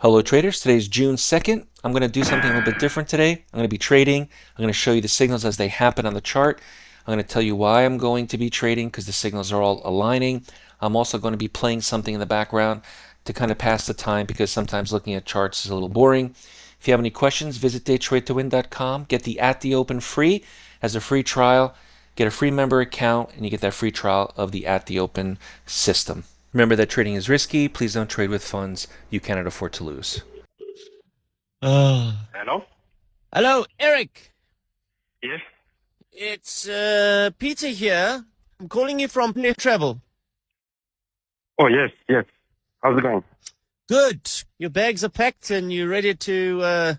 Hello traders, today is June 2nd. I'm going to do something a little bit different today. I'm going to be trading. I'm going to show you the signals as they happen on the chart. I'm going to tell you why I'm going to be trading because the signals are all aligning. I'm also going to be playing something in the background to kind of pass the time because sometimes looking at charts is a little boring. If you have any questions, visit DayTradeToWin.com. Get the At the Open free as a free trial. Get a free member account and you get that free trial of the At the Open system. Remember that trading is risky. Please don't trade with funds you cannot afford to lose. Hello? Hello, Eric. Yes? It's Peter here. I'm calling you from Travel. Oh, yes. How's it going? Good. Your bags are packed and you're ready to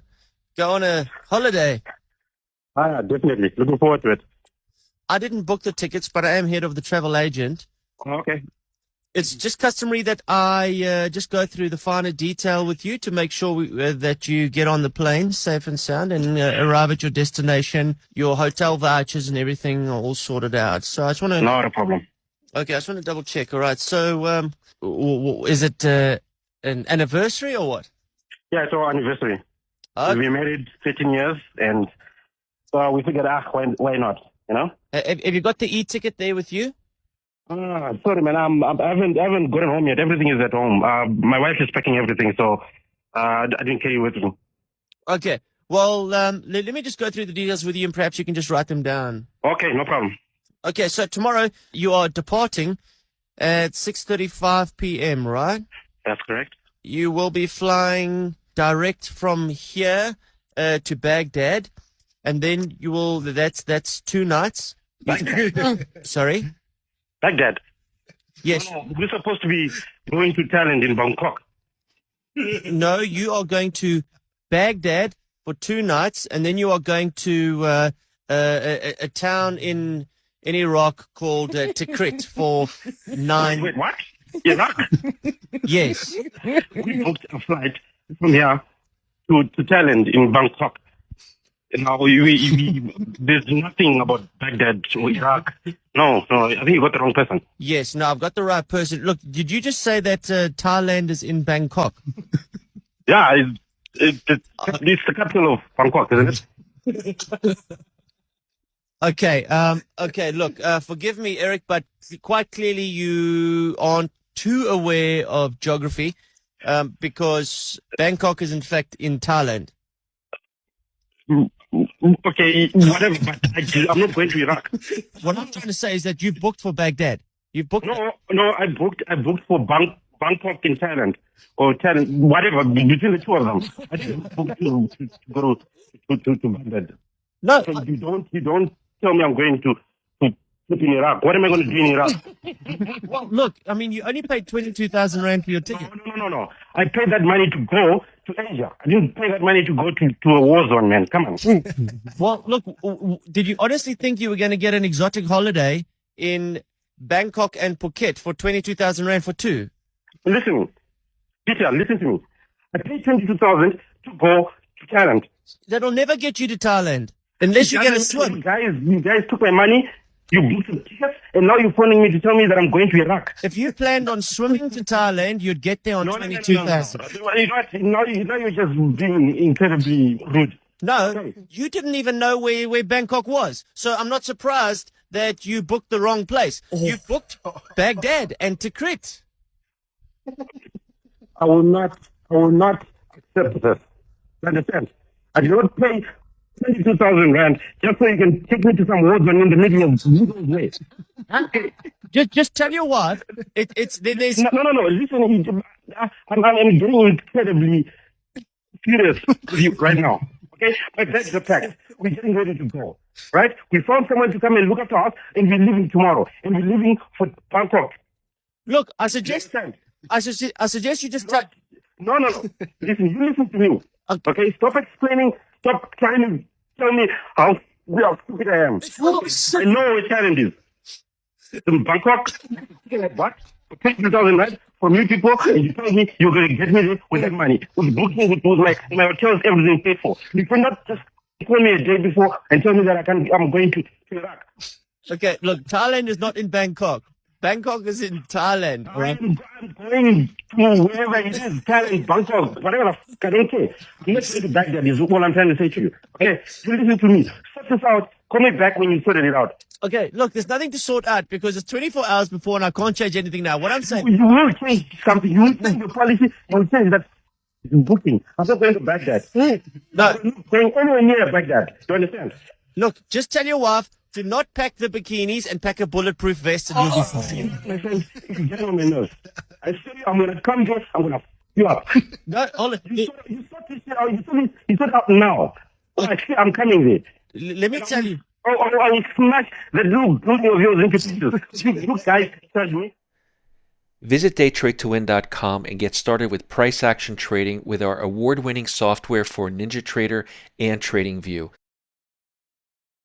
go on a holiday. Definitely. Looking forward to it. I didn't book the tickets, but I am head of the travel agent. Oh, okay. It's just customary that I just go through the finer detail with you to make sure that you get on the plane safe and sound and arrive at your destination. Your hotel vouchers and everything are all sorted out. So I just want to... Not a problem. Okay, I just want to double check. All right. So is it an anniversary or what? Yeah, it's our anniversary. Okay. We married 13 years, and so we figured, why not, you know? Have you got the e-ticket there with you? Sorry, man. I haven't gotten home yet. Everything is at home. My wife is packing everything, so I didn't carry it with me. Okay. Well, let me just go through the details with you, and perhaps you can just write them down. Okay, no problem. Okay, so tomorrow you are departing at 6:35 p.m., right? That's correct. You will be flying direct from here to Baghdad, and then you will. That's 2 nights. Sorry. Bagdad. Yes. No, we're supposed to be going to Thailand in Bangkok. No, you are going to Baghdad for 2 nights, and then you are going to a town in Iraq called Tikrit for 9. Wait, what? Iraq? Yes. We booked a flight from here to Thailand in Bangkok. Now, there's nothing about Baghdad or Iraq. No, I think you got the wrong person. Yes, no, I've got the right person. Look, did you just say that Thailand is in Bangkok? Yeah, it's the capital of Bangkok, isn't it? Okay, look, forgive me, Eric, but quite clearly you aren't too aware of geography because Bangkok is in fact in Thailand. Okay, whatever, but I'm not going to Iraq. What I'm trying to say is that you've booked for Baghdad. You've booked. No, I booked for Bangkok in Thailand or Thailand, whatever, between the two of them. I didn't book to go to Baghdad. No, So you don't tell me I'm going to in Iraq. What am I going to do in Iraq? well, look, I mean, you only paid 22,000 rand for your ticket. No. I paid that money to go to Asia. I didn't pay that money to go to a war zone, man. Come on. Well, look, did you honestly think you were going to get an exotic holiday in Bangkok and Phuket for 22,000 rand for 2? Listen, Peter, listen to me. I paid 22,000 to go to Thailand. That'll never get you to Thailand unless you get a swim. You guys took my money. You booked some tickets, and now you're phoning me to tell me that I'm going to Iraq. If you planned on swimming to Thailand, you'd get there on 22,000. Now you're just being incredibly rude. No, Okay. you didn't even know where Bangkok was. So I'm not surprised that you booked the wrong place. You booked Baghdad and Tikrit. I will not accept this. You understand? I did not pay 22,000 rand just so you can take me to some war zone in the middle of way. Okay. Just tell your wife. There's No. Listen, I'm getting incredibly furious with you right now. Okay, but that's the fact. We're getting ready to go. Right? We found someone to come and look after us, and we're leaving tomorrow. And we're leaving for Bangkok. look. I suggest you just tell. No. Listen, you listen to me. Okay, stop explaining. Stop trying to tell me how stupid I am. I know what challenge is. In Bangkok, what? 20,000 right from you people, and you tell me you're going to get me there with that money. With booking, with my hotels, everything paid for. You cannot just call me a day before and tell me that I'm going to Iraq. Okay, look, Thailand is not in Bangkok. Bangkok is in Thailand, all right? I'm going to wherever it is, Thailand, Bangkok, whatever the fuck, I don't care. I'm not going to Baghdad, is all I'm trying to say to you. Okay, you listen to me. Sort this out. Call me back when you sorted it out. Okay, look, there's nothing to sort out because it's 24 hours before and I can't change anything now. What I'm saying... You will change something. You will change your policy. You will change that booking. I'm not going to Baghdad. No, I'm not going anywhere near Baghdad. Do you understand? look, just tell your wife to not pack the bikinis and pack a bulletproof vest and you'll be fine. My friend, you get on my nerves. I tell you, I'm going to come here. I'm going to f you up. No, hold on. You sort this shit out. You sort it out now. I'm coming there. Let me tell you. I will smash that little building of yours into pieces. You guys charge me. Visit DayTradeToWin.com and get started with price action trading with our award-winning software for NinjaTrader and TradingView.